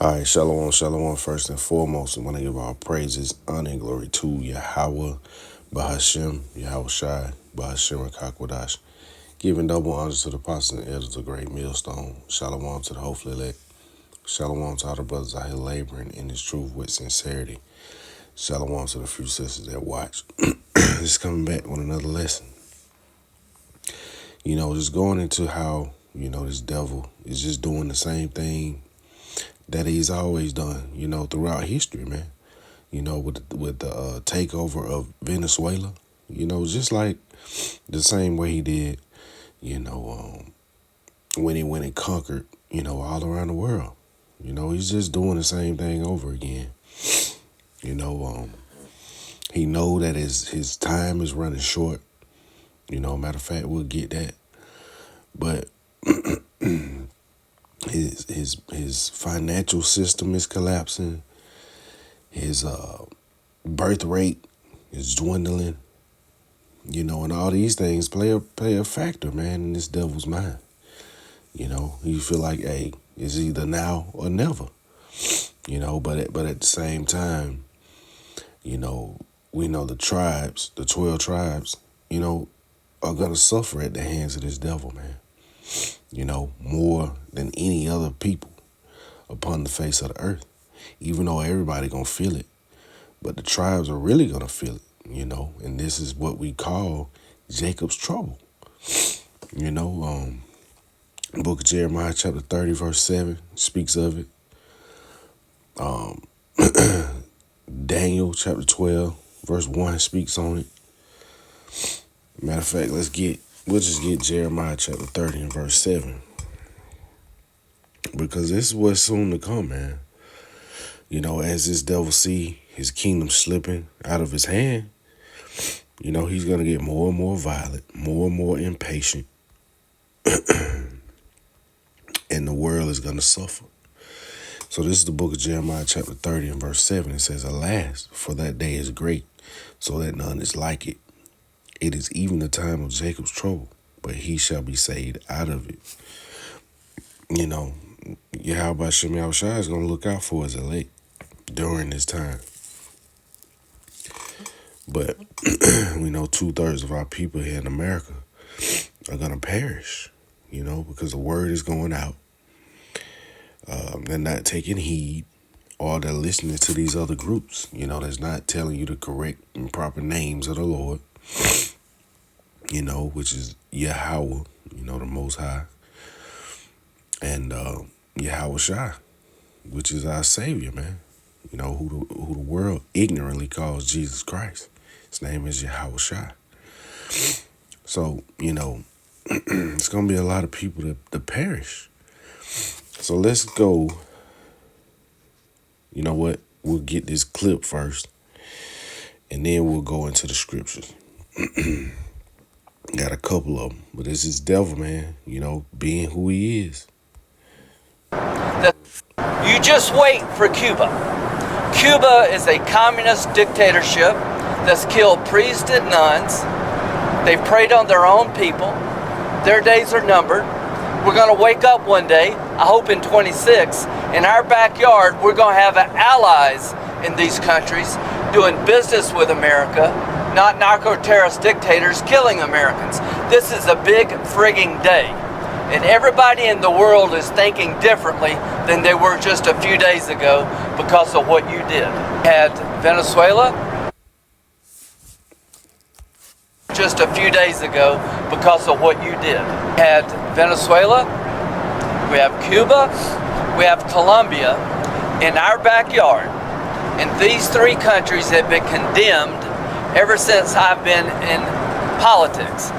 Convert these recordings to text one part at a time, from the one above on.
All right, shalom, shalom. First and foremost, I want to give all praises, honor, and glory to Yahweh, Bahashem, Yahweh Shai, Bahashem, Rakakwadash. Giving double honors to the apostles and elders of Great Millstone. Shalom to the hopefully elect. Shalom to all the brothers out here laboring in this truth with sincerity. Shalom to the few sisters that watch. Just coming back with another lesson. Just going into how, this devil is just doing the same thing that he's always done, throughout history, man. With the takeover of Venezuela, just like the same way he did, when he went and conquered, all around the world. He's just doing the same thing over again. He know that his time is running short. Matter of fact, we'll get that. But his financial system is collapsing. His birth rate is dwindling. And all these things play a factor, man, in this devil's mind. You feel like, hey, it's either now or never. But at the same time, we know the tribes, the 12 tribes, are gonna suffer at the hands of this devil, man. More than any other people upon the face of the earth. Even though everybody gonna feel it, but the tribes are really gonna feel it, and this is what we call Jacob's trouble. Book of Jeremiah chapter 30 verse 7 speaks of it. Daniel chapter 12 verse 1 speaks on it. Matter of fact, we'll just get Jeremiah chapter 30 and verse 7. Because this is what's soon to come, man. As this devil see his kingdom slipping out of his hand, he's going to get more and more violent, more and more impatient. And the world is going to suffer. So this is the book of Jeremiah chapter 30 and verse 7. It says, "Alas, for that day is great, so that none is like it. It is even the time of Jacob's trouble, but he shall be saved out of it." Yahweh Shem Yahushua is going to look out for his elect during this time. But we know 2/3 of our people here in America are going to perish, because the word is going out. They're not taking heed, or they're listening to these other groups, that's not telling you the correct and proper names of the Lord, which is Yahweh, the Most High, and Yahweh Shai, which is our Savior, man, who the world ignorantly calls Jesus Christ. His name is Yahweh Shai. So, it's going to be a lot of people to perish. So let's go. You know what? We'll get this clip first, and then we'll go into the scriptures. Got a couple of them, but this is devil, man, being who he is. You just wait for Cuba. Cuba is a communist dictatorship that's killed priests and nuns. They've preyed on their own people. Their days are numbered. We're going to wake up one day, I hope in 26, in our backyard, we're going to have allies in these countries doing business with America, not narco-terrorist dictators killing Americans. This is a big frigging day. And everybody in the world is thinking differently than they were just a few days ago because of what you did. Had Venezuela just a few days ago because of what you did. Had Venezuela, we have Cuba, we have Colombia in our backyard. And these three countries have been condemned ever since I've been in politics.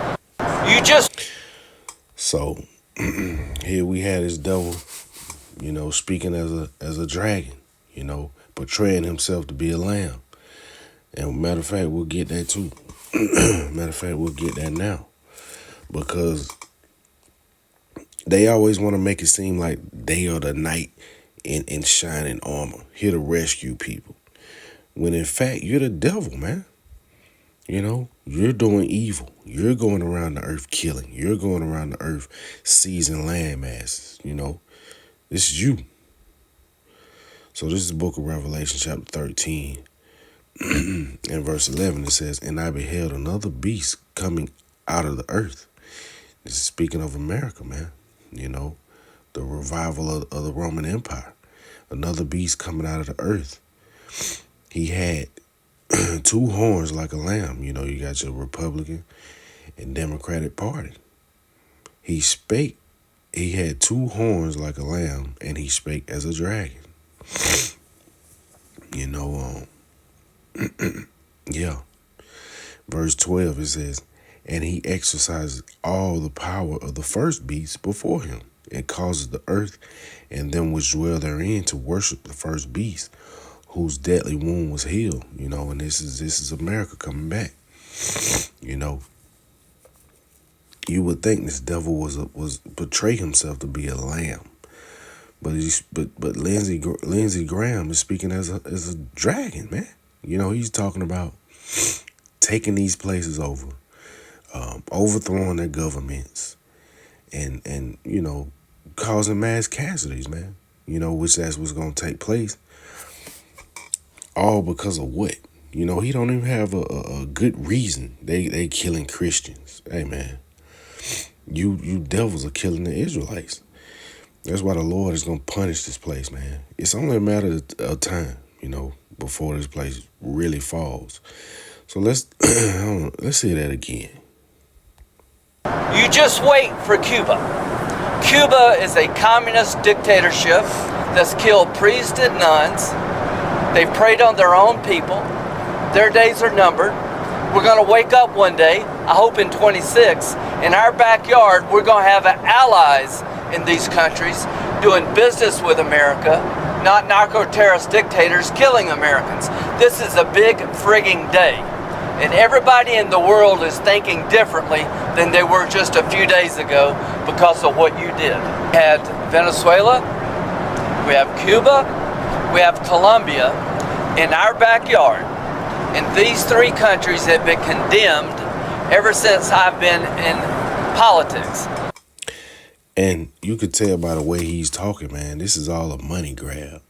So here we had this devil, speaking as a dragon, portraying himself to be a lamb. And matter of fact, we'll get that too. Matter of fact, we'll get that now. Because they always want to make it seem like they are the knight in shining armor, here to rescue people. When in fact, you're the devil, man. You're doing evil. You're going around the earth killing. You're going around the earth seizing land masses, This is you. So this is the book of Revelation, chapter 13. In verse 11, it says, "And I beheld another beast coming out of the earth." This is speaking of America, man. You know, the revival of the Roman Empire. Another beast coming out of the earth. He had two horns like a lamb. You know, you got your Republican and Democratic Party. He spake. He had two horns like a lamb, and he spake as a dragon. You know, yeah. Verse 12, it says, "And he exercises all the power of the first beast before him, and causes the earth and them which dwell therein to worship the first beast, whose deadly wound was healed." You know, and this is America coming back. You know, you would think this devil was portray himself to be a lamb, but Lindsey Graham is speaking as a dragon, man. You know, he's talking about taking these places over, overthrowing their governments, and you know, causing mass casualties, man. You know, which that's what's gonna take place. All because of what? You know, he don't even have a good reason. They killing Christians. Hey, man, you devils are killing the Israelites. That's why the Lord is gonna punish this place, man. It's only a matter of time, you know, before this place really falls. So let's say that again. You just wait for Cuba. Cuba is a communist dictatorship that's killed priests and nuns. They've preyed on their own people. Their days are numbered. We're going to wake up one day, I hope in 26, in our backyard, we're going to have allies in these countries doing business with America, not narco-terrorist dictators killing Americans. This is a big frigging day. And everybody in the world is thinking differently than they were just a few days ago because of what you did. We had Venezuela, we have Cuba, we have Colombia in our backyard. And these three countries have been condemned ever since I've been in politics. And you could tell by the way he's talking, man, this is all a money grab.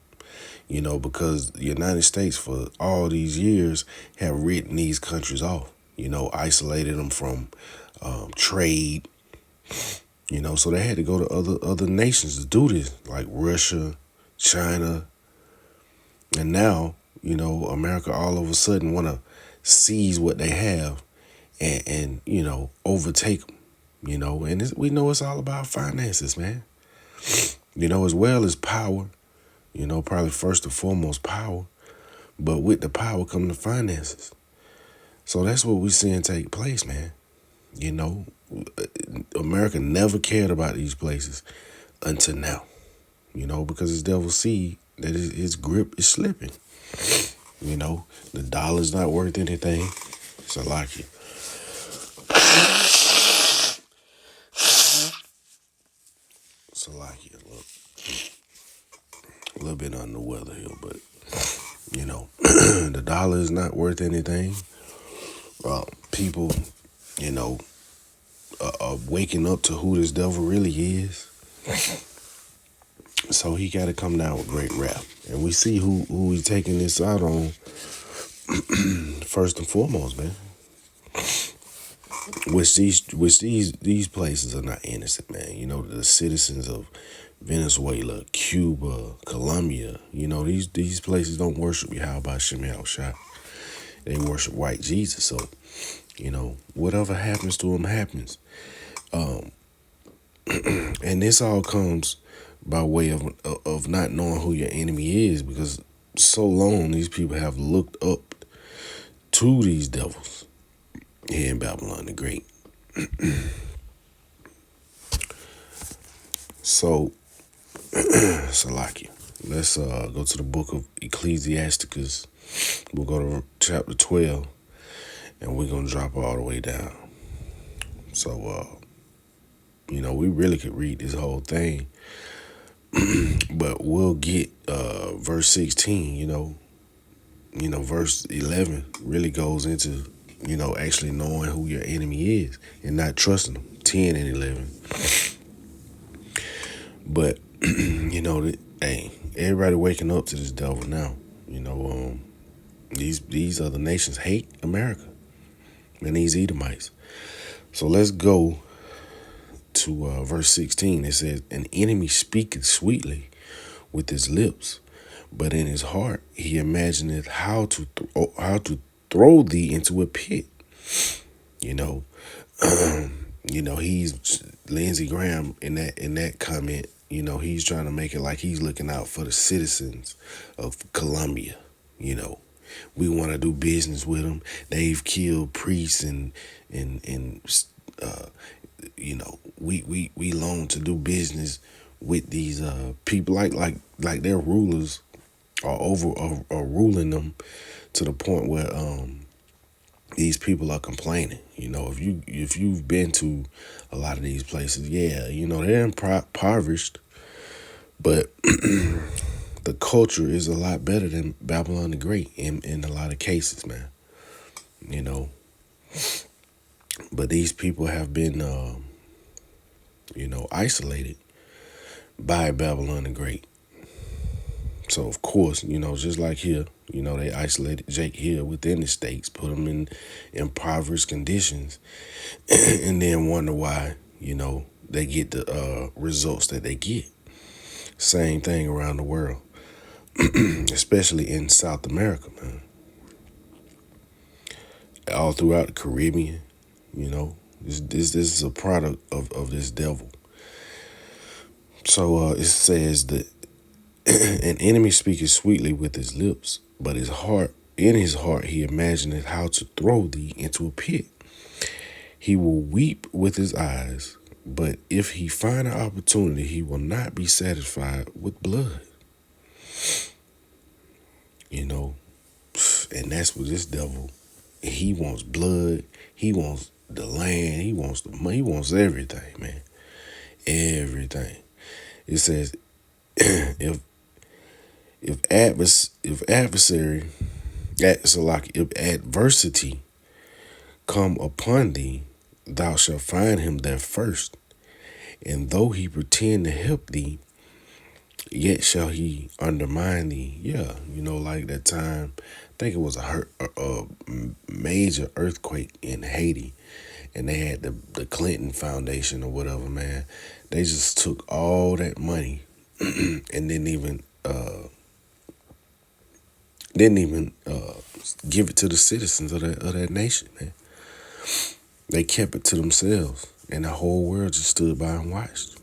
You know, because the United States for all these years have written these countries off, you know, isolated them from trade, you know, so they had to go to other nations to do this, like Russia, China. And now, you know, America all of a sudden want to seize what they have and you know, overtake them, you know, and we know it's all about finances, man, you know, as well as power. You know, probably first and foremost power, but with the power come the finances. So that's what we're seeing take place, man. You know, America never cared about these places until now, you know, because his devil see that his grip is slipping. You know, the dollar's not worth anything. So like it. So like it, look. A little bit under the weather here, but you know, the dollar is not worth anything. People, you know, are waking up to who this devil really is. So he got to come down with great wrath, and we see who he's taking this out on. First and foremost, man. Which these places are not innocent, man. You know, the citizens of Venezuela, Cuba, Colombia, you know, these places don't worship Yahweh Shem Shai. They worship white Jesus. So, you know, whatever happens to them happens. And this all comes by way of not knowing who your enemy is, because so long these people have looked up to these devils here in Babylon the Great. So, Salakia. Let's go to the book of Ecclesiasticus. We'll go to chapter 12, and we're going to drop all the way down. So, you know, we really could read this whole thing, but we'll get verse 16, you know, verse 11 really goes into, you know, actually knowing who your enemy is and not trusting them, 10 and 11. But, you know, hey, everybody waking up to this devil now. These other nations hate America and these Edomites. So let's go to verse 16. It says, "An enemy speaketh sweetly with his lips, but in his heart he imagineth how to throw thee into a pit." You know, he's Lindsey Graham in that comment. He's trying to make it like he's looking out for the citizens of Colombia. We want to do business with them. They've killed priests and we long to do business with these people like their rulers are ruling them to the point where these people are complaining. If you've been to a lot of these places, yeah, they're impoverished, but the culture is a lot better than Babylon the Great in a lot of cases, man. But these people have been isolated by Babylon the Great. So of course, just like here, they isolated Jake Hill within the states, put him in impoverished conditions, and then wonder why, they get the results that they get. Same thing around the world, especially in South America, man. All throughout the Caribbean, this is a product of this devil. So it says that an enemy speaketh sweetly with his lips, but in his heart he imagineth how to throw thee into a pit. He will weep with his eyes, but if he find an opportunity, he will not be satisfied with blood. And that's what this devil, he wants blood, he wants the land, he wants the money, he wants everything, man. Everything. It says, if adversity come upon thee, thou shalt find him there first. And though he pretend to help thee, yet shall he undermine thee. Yeah, like that time, I think it was a major earthquake in Haiti, and they had the Clinton Foundation or whatever, man. They just took all that money and didn't even give it to the citizens of that nation, man. They kept it to themselves, and the whole world just stood by and watched.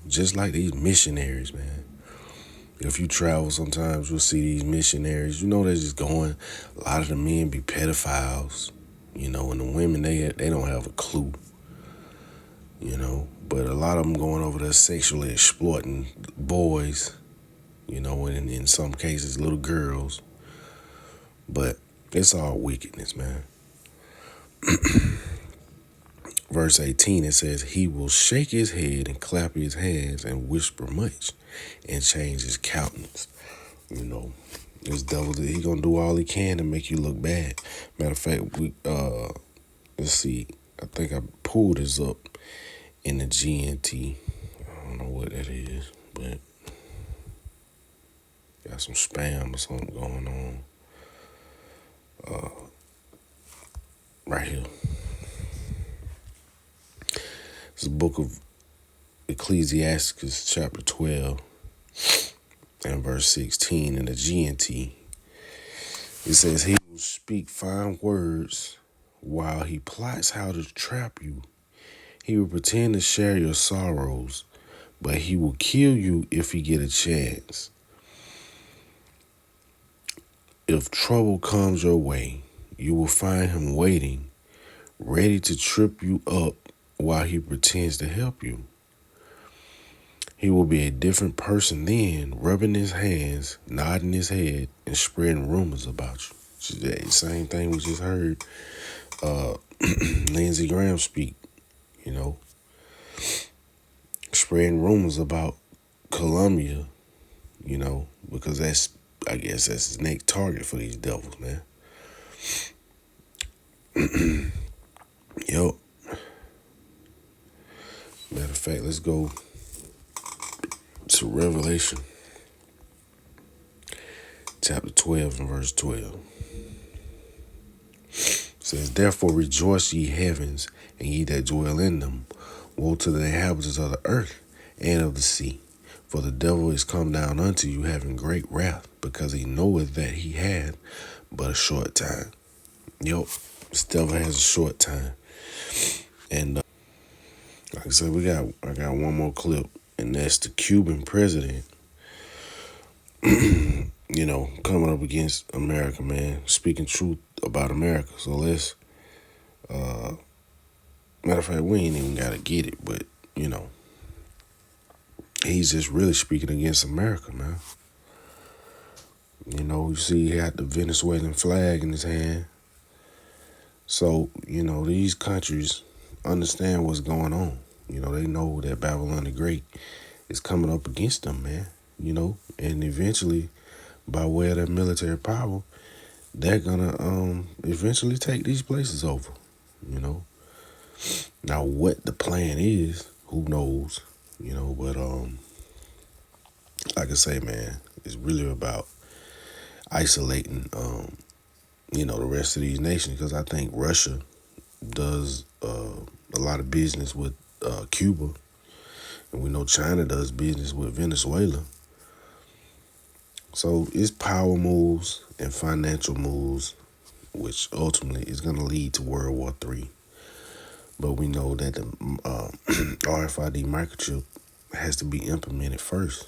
Just like these missionaries, man. If you travel sometimes, you'll see these missionaries. They're just going. A lot of the men be pedophiles, and the women, they don't have a clue, But a lot of them going over there sexually exploiting boys, and in some cases, little girls. But it's all wickedness, man. Verse 18, it says, "He will shake his head and clap his hands and whisper much and change his countenance." This devil, he gonna do all he can to make you look bad. Matter of fact, let's see, I think I pulled this up in the GNT. I don't know what that is, but got some spam or something going on. Right here. It's the book of Ecclesiastes, chapter 12, and verse 16 in the GNT. It says, "He will speak fine words while he plots how to trap you. He will pretend to share your sorrows, but he will kill you if he get a chance. If trouble comes your way, you will find him waiting, ready to trip you up while he pretends to help you. He will be a different person then, rubbing his hands, nodding his head, and spreading rumors about you." Same thing we just heard Lindsey Graham speak, spreading rumors about Colombia, because I guess that's his next target for these devils, man. Yo. Matter of fact, let's go to Revelation chapter 12 and verse 12. It says, therefore rejoice ye heavens, and ye that dwell in them. Woe to the inhabitants of the earth and of the sea. For the devil is come down unto you, having great wrath, because he knoweth that he had but a short time. Yup, this devil has a short time. And like I said, I got one more clip, and that's the Cuban president, coming up against America, man, speaking truth about America. So let's, matter of fact, we ain't even got to get it, but, he's just really speaking against America, man. You see he had the Venezuelan flag in his hand. So, these countries understand what's going on. They know that Babylon the Great is coming up against them, man. And eventually, by way of their military power, they're gonna eventually take these places over. Now what the plan is, who knows? But like I say, man, it's really about isolating the rest of these nations, because I think Russia does a lot of business with Cuba, and we know China does business with Venezuela. So it's power moves and financial moves, which ultimately is going to lead to World War III. But we know that the RFID microchip has to be implemented first,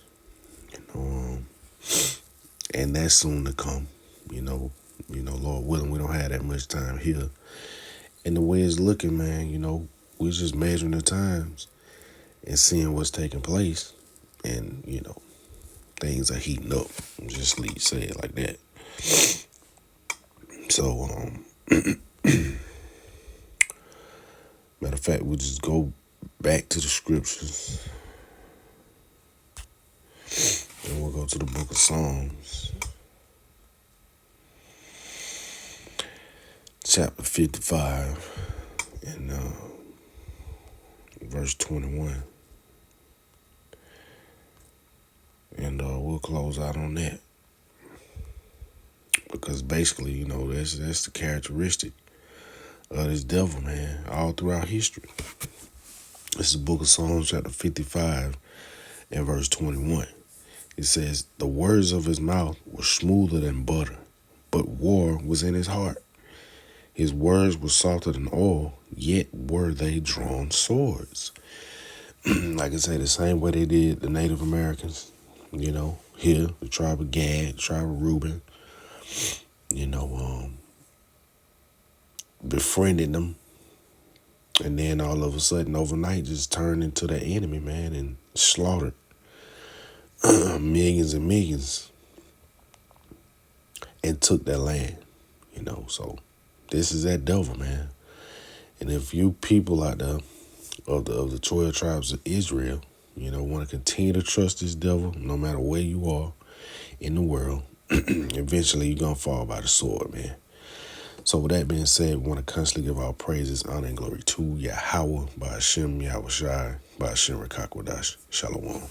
and that's soon to come. Lord willing, we don't have that much time here. And the way it's looking, man, we're just measuring the times and seeing what's taking place, and things are heating up. Just say it like that. So, matter of fact, we'll just go back to the scriptures, and we'll go to the book of Psalms, chapter 55, and verse 21. And we'll close out on that, because basically, that's the characteristic of this devil, man, all throughout history. This is the book of Psalms, chapter 55, and verse 21. It says, the words of his mouth were smoother than butter, but war was in his heart. His words were softer than oil, yet were they drawn swords. Like I say, the same way they did the Native Americans, here, the tribe of Gad, the tribe of Reuben, befriended them, and then all of a sudden, overnight, just turned into the enemy, man, and slaughtered millions and millions, and took their land, so this is that devil, man. And if you people out there of the 12 tribes of Israel, want to continue to trust this devil, no matter where you are in the world, eventually you're going to fall by the sword, man. So with that being said, we want to constantly give our praises, honor, and glory to Yahweh, by Hashem, Yahweh Shai, by Hashem, Rekakwadash. Shalom.